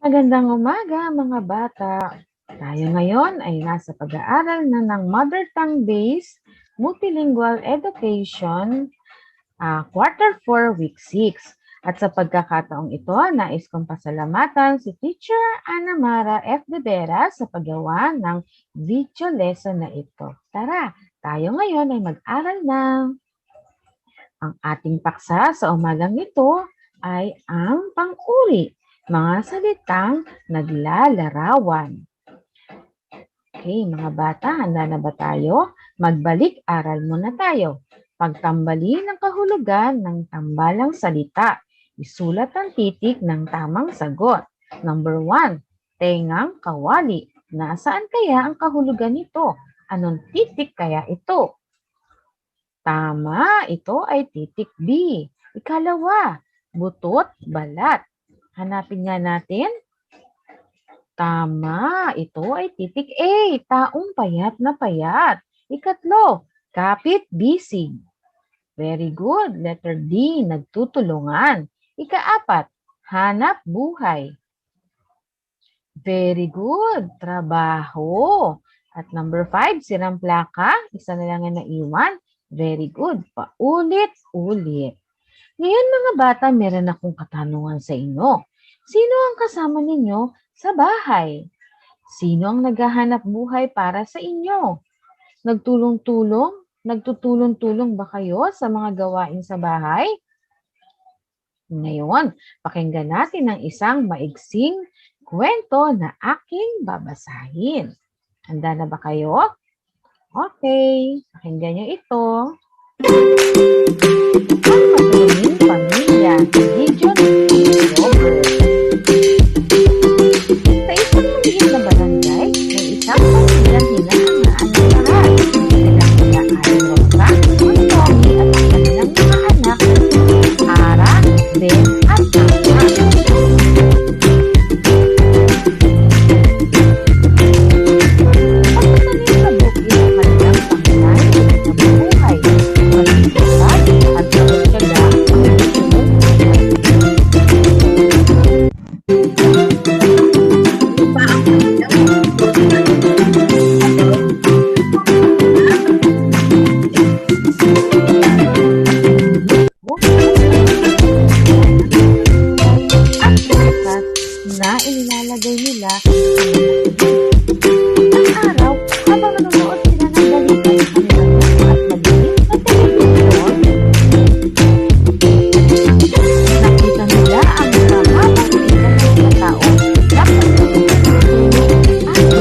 Magandang umaga mga bata. Tayo ngayon ay nasa pag-aaral na ng Mother Tongue Based Multilingual Education, Quarter 4, Week 6. At sa pagkakataong ito, nais kong pasalamatan si Teacher Ana Mara F. De Vera sa paggawa ng video lesson na ito. Tara, tayo ngayon ay mag-aral na. Ang ating paksa sa umagang ito ay ang pang-uri, mga salitang naglalarawan. Okay, mga bata, handa na ba tayo? Magbalik-aral muna tayo. Pagtambali ng kahulugan ng tambalang salita. Isulat ang titik ng tamang sagot. Number 1, tengang kawali. Nasaan kaya ang kahulugan nito? Anong titik kaya ito? Tama, ito ay titik B. Ikalawa, butot, balat. Hanapin nga natin. Tama, ito ay titik A, taong payat na payat. Ikatlo, kapit, bisig. Very good. Letter D, nagtutulungan. Ikaapat, hanap buhay. Very good. Trabaho. At number 5, sirang plaka. Isa na lang ang naiwan. Very good. Paulit-ulit. Ngayon mga bata, meron akong katanungan sa inyo. Sino ang kasama ninyo sa bahay? Sino ang naghahanap buhay para sa inyo? Nagtutulong-tulong ba kayo sa mga gawain sa bahay? Ngayon, pakinggan natin ang isang maigsing kwento na aking babasahin. Handa na ba kayo? Okay, pakinggan niyo ito. Ang matulunging pamilya, video ni Robert. Sa isang maliit na barangay, may isang pamilyang hinahangaan ng lahat. Sila Aling Rosa, ang Tommy at ang kanilang mga anak, Ara, Ben at Ana. Pagkatanim sa bukid ang kanilang pangunahing na buhay, magsisipag at pagtyaga ang buong buhay. Pa ang kanilang at bukas na inilalagay nila ang araw habang nanonood sila ng balita sa kanilang at madilim na telebisyon. Nakita nila ang mahabang pila ng mga tao na pagkakatulog at pinagbilang.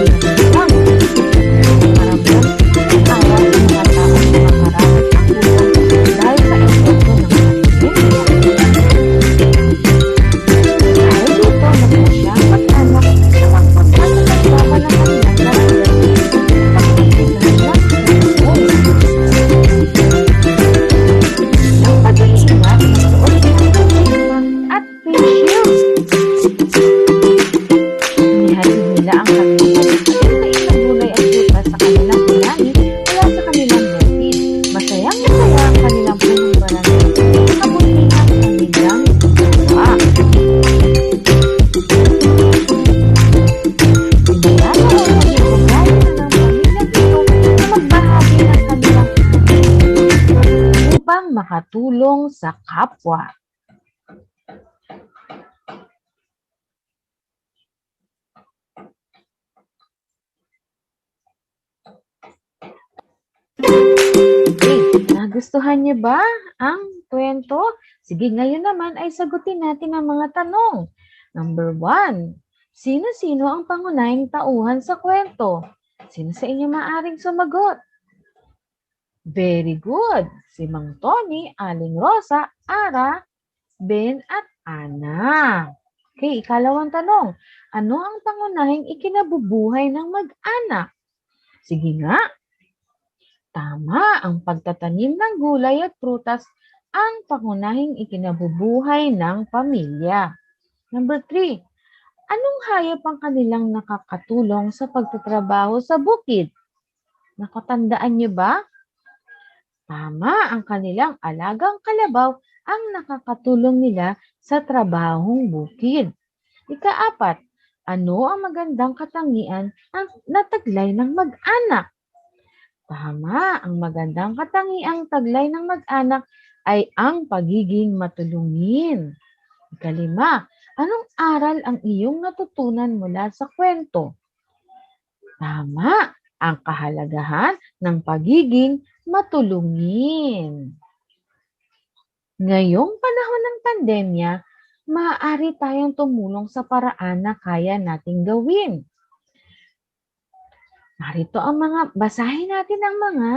Maramdam ng araw ng mga tao na makaramit ang bulan dahil sa epekto ng pandemya. Dahil dito, nagpasya ang mag-anak na magpagkakasama ng kanilang kaibigan pagkakasigahan ng telefon. Ang pag-iingat, magsuot ng kapitan at face shield. Inihatid nila ang kanilang maliit na gulay at prutas sa kanilang unahin mula sa kanilang bukid. Masayang-masaya ang kanilang punong barangay sa kabutihan ng kanilang ginawa. Pinayalo ang maging ugali ng pamilyang ito na magbahagi ng kanilang kanin upang makatulong sa kapwa. Okay, nagustuhan niyo ba ang kwento? Sige, ngayon naman ay sagutin natin ang mga tanong. Number 1, sino-sino ang pangunahing tauhan sa kwento? Sino sa inyo maaring sumagot? Very good. Si Mang Tony, Aling Rosa, Ara, Ben at Ana. Okay, ikalawang tanong. Ano ang pangunahing ikinabubuhay ng mag-anak? Sige nga. Tama, ang pagtatanim ng gulay at prutas ang pangunahing ikinabubuhay ng pamilya. Number 3, anong hayop ang kanilang nakakatulong sa pagtatrabaho sa bukid? Nakatandaan niyo ba? Tama, ang kanilang alagang kalabaw ang nakakatulong nila sa trabahong bukid. Ika-4, Ano ang magandang katangian na taglay ng mag-anak? Tama, ang magandang katangiang taglay ng mag-anak ay ang pagiging matulungin. Ikalima, anong aral ang iyong natutunan mula sa kwento? Tama, ang kahalagahan ng pagiging matulungin. Ngayong panahon ng pandemya, maaari tayong tumulong sa paraan na kaya nating gawin. Narito basahin natin ang mga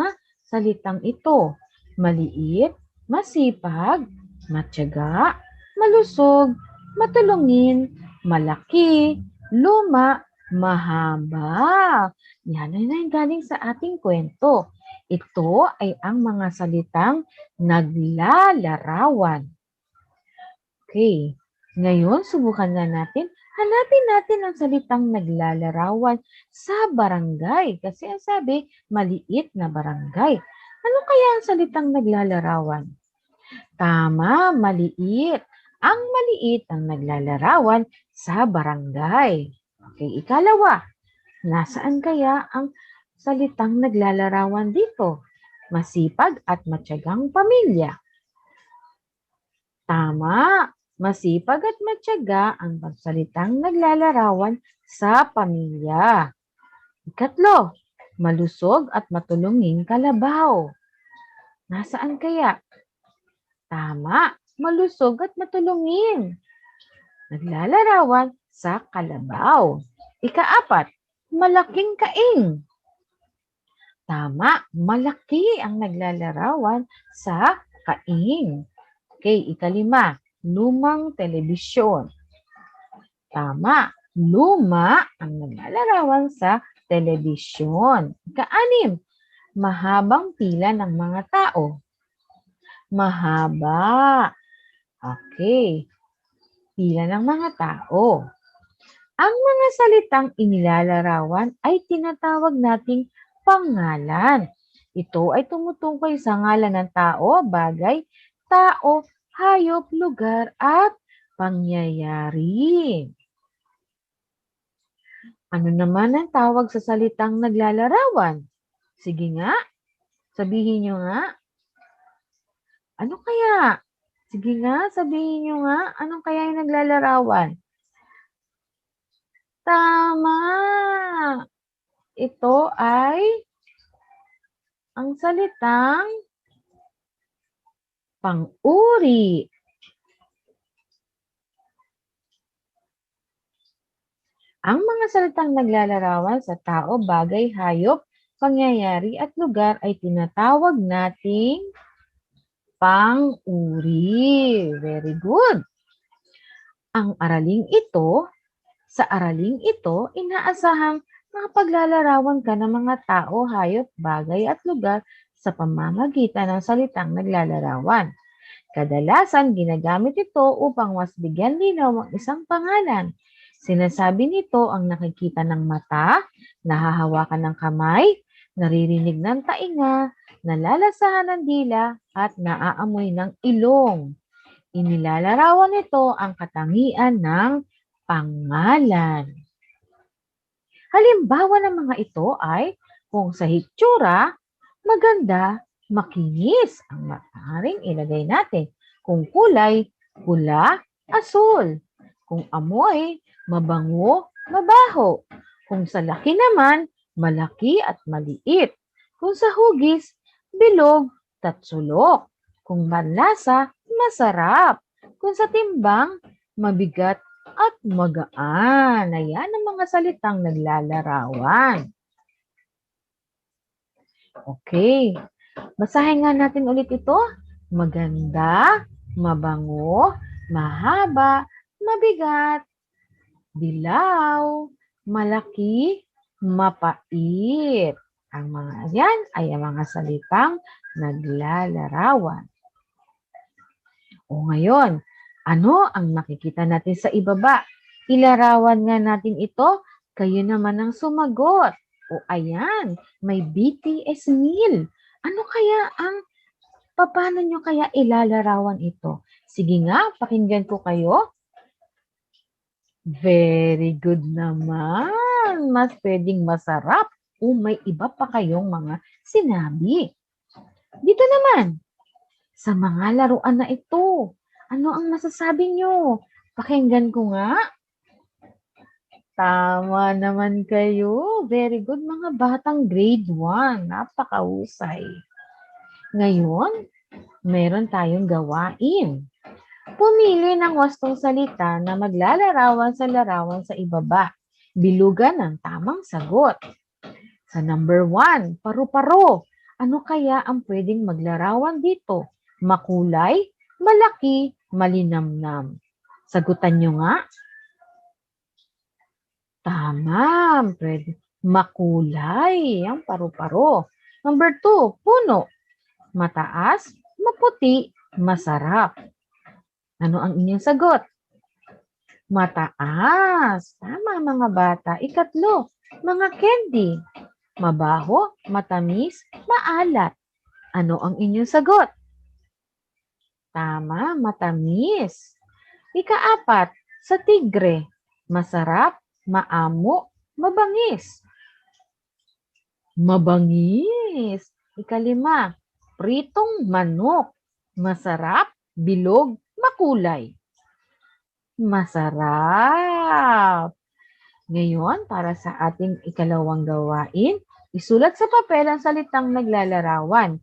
salitang ito. Maliit, masipag, matyaga, malusog, matulungin, malaki, luma, mahaba. Yan ay galing sa ating kwento. Ito ay ang mga salitang naglalarawan. Okay, ngayon subukan na natin. Hanapin natin ang salitang naglalarawan sa barangay. Kasi ang sabi, maliit na barangay. Ano kaya ang salitang naglalarawan? Tama, maliit. Ang maliit ang naglalarawan sa barangay. Okay, ikalawa. Nasaan kaya ang salitang naglalarawan dito? Masipag at matyagang pamilya. Tama, masipag at matyaga ang pagsalitang naglalarawan sa pamilya. Ikatlo, malusog at matulunging kalabaw. Nasaan kaya? Tama, malusog at matulungin. Naglalarawan sa kalabaw. Ikaapat, malaking kaing. Tama, malaki ang naglalarawan sa kaing. Okay, ikalima, lumang telebisyon. Tama, luma ang naglalarawan sa telebisyon. Ikaanim, mahabang pila ng mga tao. Mahaba. Okay, pila ng mga tao. Ang mga salitang inilalarawan ay tinatawag nating pangalan. Ito ay tumutukoy sa ngalan ng tao, bagay, tao, hayop, lugar, at pangyayari. Ano naman ang tawag sa salitang naglalarawan? Sige nga, sabihin nyo nga. Ano kaya? Sige nga, sabihin nyo nga. Anong kaya yung naglalarawan? Tama! Ito ay ang salitang pang-uri. Ang mga salitang naglalarawan sa tao, bagay, hayop, pangyayari at lugar ay tinatawag nating pang-uri. Very good. Sa araling ito, inaasahang makapaglalarawan ka ng mga tao, hayop, bagay at lugar sa pamamagitan ng salitang naglalarawan. Kadalasan, ginagamit ito upang mas bigyan linaw ang isang pangalan. Sinasabi nito ang nakikita ng mata, nahahawakan ng kamay, naririnig ng tainga, nalalasahan ng dila, at naaamoy ng ilong. Inilalarawan nito ang katangian ng pangalan. Halimbawa ng mga ito ay kung sa hitsura, maganda, makinis ang maaaring ilagay natin. Kung kulay, pula, asul. Kung amoy, mabango, mabaho. Kung sa laki naman, malaki at maliit. Kung sa hugis, bilog, tatsulok. Kung manlasa, masarap. Kung sa timbang, mabigat at magaan. Ayan ang mga salitang naglalarawan. Okay. Basahin nga natin ulit ito. Maganda, mabango, mahaba, mabigat, dilaw, malaki, mapait. Ang mga yan ay ang mga salitang naglalarawan. O ngayon, ano ang makikita natin sa ibaba? Ilarawan nga natin ito, kayo naman ang sumagot. O ayan, may BTS meal. Paano nyo kaya ilalarawan ito? Sige nga, pakinggan ko kayo. Very good naman. Mas pwedeng masarap o may iba pa kayong mga sinabi. Dito naman, sa mga laruan na ito, ano ang masasabi nyo? Pakinggan ko nga. Tama naman kayo. Very good mga batang grade 1. Napakahusay. Ngayon, meron tayong gawain. Pumili ng wastong salita na maglalarawan sa larawan sa ibaba. Bilugan ng tamang sagot. Sa number 1, paru-paro. Ano kaya ang pwedeng maglarawan dito? Makulay, malaki, malinamnam. Sagutan nyo nga. Tama, pwede. Makulay, ang paru-paro. Number 2, puno. Mataas, maputi, masarap. Ano ang inyong sagot? Mataas. Tama mga bata. Ikatlo, mga candy. Mabaho, matamis, maalat. Ano ang inyong sagot? Tama, matamis. Ikaapat, sa tigre. Masarap, maamo, mabangis. Mabangis. Ikalima, pritong manok. Masarap, bilog, makulay. Masarap. Ngayon, para sa ating ikalawang gawain, isulat sa papel ang salitang naglalarawan.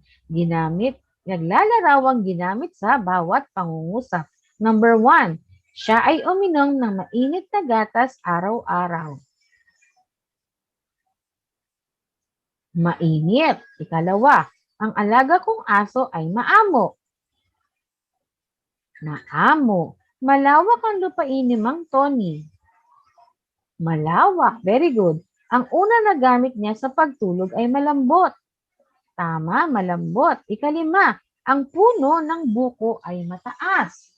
Naglalarawang ginamit sa bawat pangungusap. Number 1, siya ay uminom ng mainit na gatas araw-araw. Mainit. Ikalawa, ang alaga kong aso ay maamo. Maamo. Malawak ang lupain ni Mang Tony. Malawak. Very good. Ang una na gamit niya sa pagtulog ay malambot. Tama, malambot. Ikalima, ang puno ng buko ay mataas.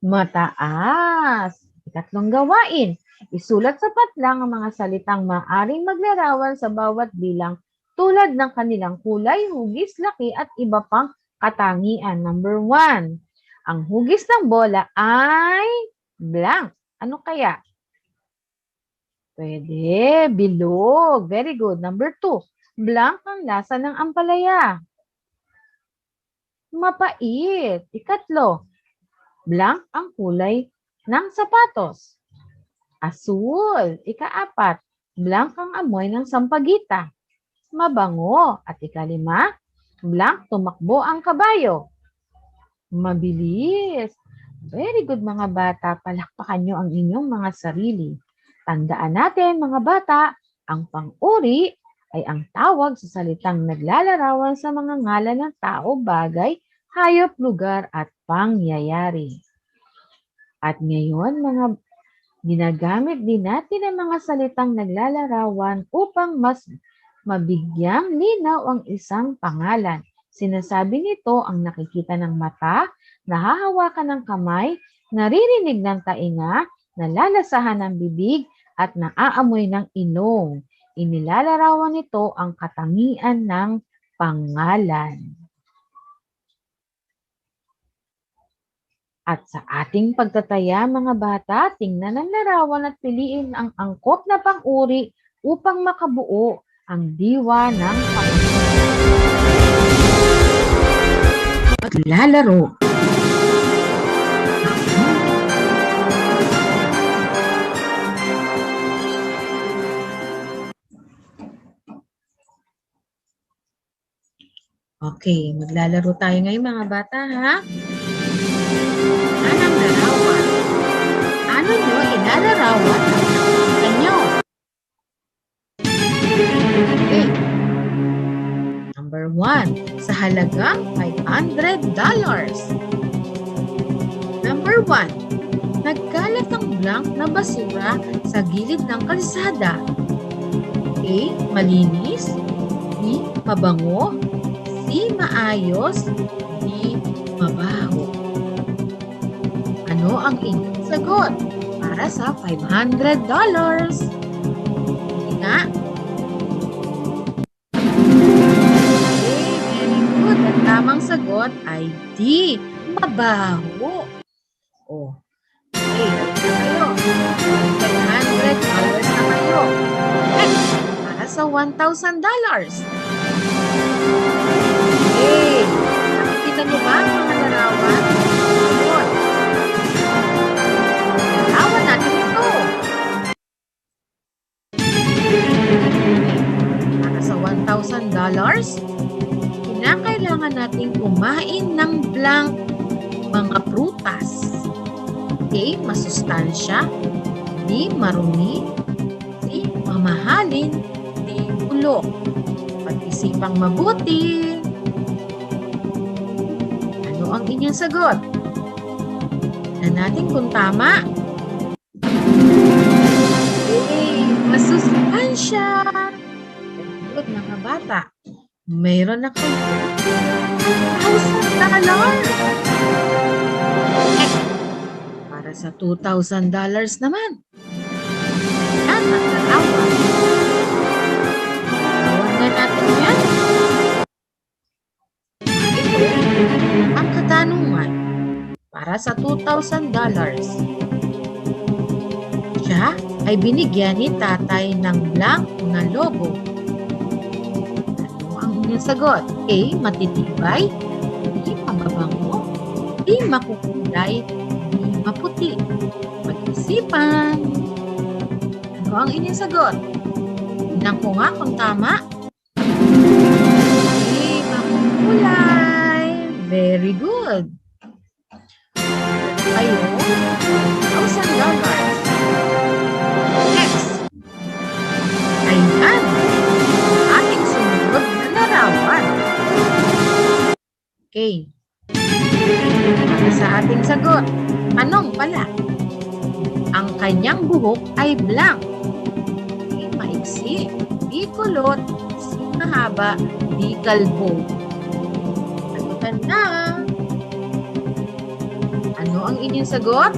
Mataas. Ikatlong gawain, isulat sa patlang ang mga salitang maaring maglarawan sa bawat bilang tulad ng kanilang kulay, hugis, laki at iba pang katangian. Number 1, ang hugis ng bola ay blank. Ano kaya? Pwede, bilog. Very good. Number 2, blank ang lasa ng ampalaya. Mapait. Ikatlo, blank ang kulay ng sapatos. Asul. Ikaapat, blank ang amoy ng sampagita. Mabango. At ikalima, blank tumakbo ang kabayo. Mabilis. Very good mga bata. Palakpakan nyo ang inyong mga sarili. Tandaan natin mga bata, ang pang-uri ay ang tawag sa salitang naglalarawan sa mga ngalan ng tao, bagay, hayop, lugar at pangyayari. At ngayon mga ginagamit din natin ang mga salitang naglalarawan upang mas mabigyang linaw ang isang pangalan. Sinasabi nito ang nakikita ng mata, nahahawakan ng kamay, naririnig ng tainga, nalalasahan ng bibig, at naaamoy ng ilong. Inilalarawan nito ang katangian ng pangalan. At sa ating pagtataya mga bata, tingnan ang larawan at piliin ang angkop na pang-uri upang makabuo ang diwa ng Panginoon. Maglalaro. Okay, maglalaro tayo ngayon mga bata, ha? Anong larawan? Ano nyo ilalarawan ang nakikita nyo? Okay. Number 1, sa halagang $500. Number 1, nagkalat ang blank na basura sa gilid ng kalsada. A, malinis. B, mabango. C, maayos. D, mabaho. Ano ang inyong sagot para sa $500? Hindi nga? Okay, very good. Ang tamang sagot ay D, mabaho. Oh, okay, kayo. sa $1,000. Okay. Nakikita niyo ba ang mga larawan? Ayun. Larawan natin ito. Para sa $1,000, kinakailangan nating kumain ng blank mga prutas. A. Masustansya. B. Marumi. C. Mamahalin. D. Bulok. Pag-isipang mabuti. Ano ang inyong sagot? Tignan natin kung tama. A. Masustansya. Good mga bata. Mayroon na kayo $1,000. Para sa $2,000 naman. Yan ang larawan. Larawan na natin yan. Ito ang katanungan. Para sa $2,000. Siya ay binigyan ni tatay ng blank na logo. Ano ang inyong sagot? A. Matitibay. B. Mababango. D. Makukulay. D. Maputi. Pag-isipan. Ano ang inyong sagot? Tingnan ko nga kung tama. D. Makukulay. Very good. Kayo, $1,000. Next. Ayan. Ating sumunod na larawan. Okay. Para sa ating sagot. Tanong pala. Ang kanyang buhok ay blank. A. Maiksi. B. Kulot. C. Mahaba. D. Kalbo. Sagutan na. Ano ang inyong sagot?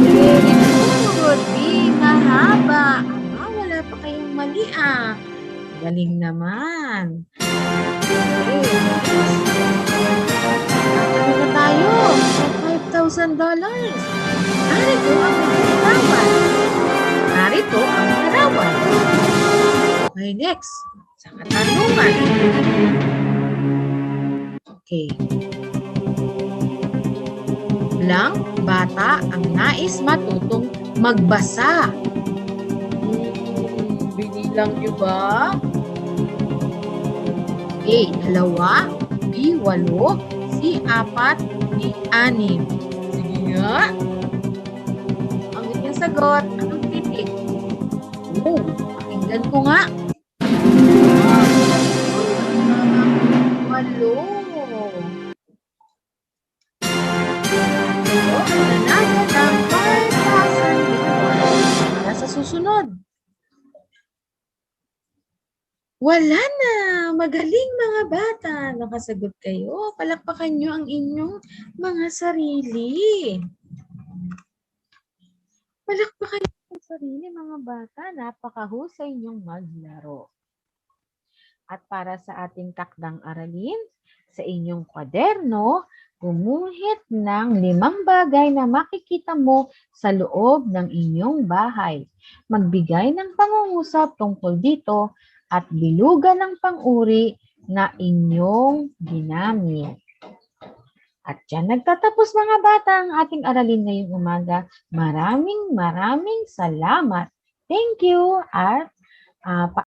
Very good. B. Mahaba. Wala pa kayong mali ah. Galing naman. Okay. Ano na tayo? $5,000. Narito ang larawan. Narito ang larawan. Okay, next. Sa katanungan. Okay. Blank bata ang nais matutong magbasa. Binilang niyo ba? A. 2. B. 8. C. 4. D. 6. Sige nga. Ang inyong sagot, anong titik? Oh, pakinggan ko nga. 8. Nanalo ng $5,000 para sa susunod. Wala na! Magaling mga bata! Nakasagot kayo. Palakpakan nyo ang inyong mga sarili. Palakpakan nyo ang sarili mga bata. Napakahusay nyong maglaro. At para sa ating takdang aralin, sa inyong kwaderno, gumuhit ng 5 bagay na makikita mo sa loob ng inyong bahay. Magbigay ng pangungusap tungkol dito at bilugan ng pang-uri na inyong ginamit. At dyan nagtatapos mga bata ang ating aralin ngayong umaga. Maraming salamat. Thank you at